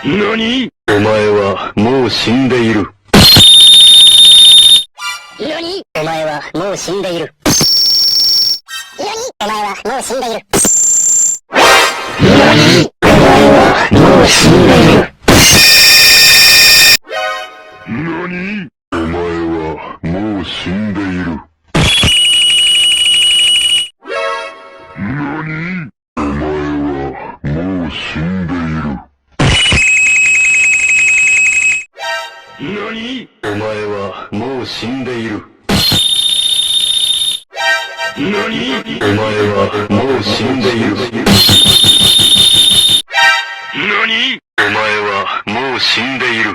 何？お前はもう死んでいる。何？お前はもう死んでいる。何？お前はもう死んでいる。何？お前はもう死んでいる。何？お前はもう死んでいる。何？お前はもう死んでいる。何？お前はもう死んでいる。何？お前はもう死んでいる。何？お前はもう死んでいる。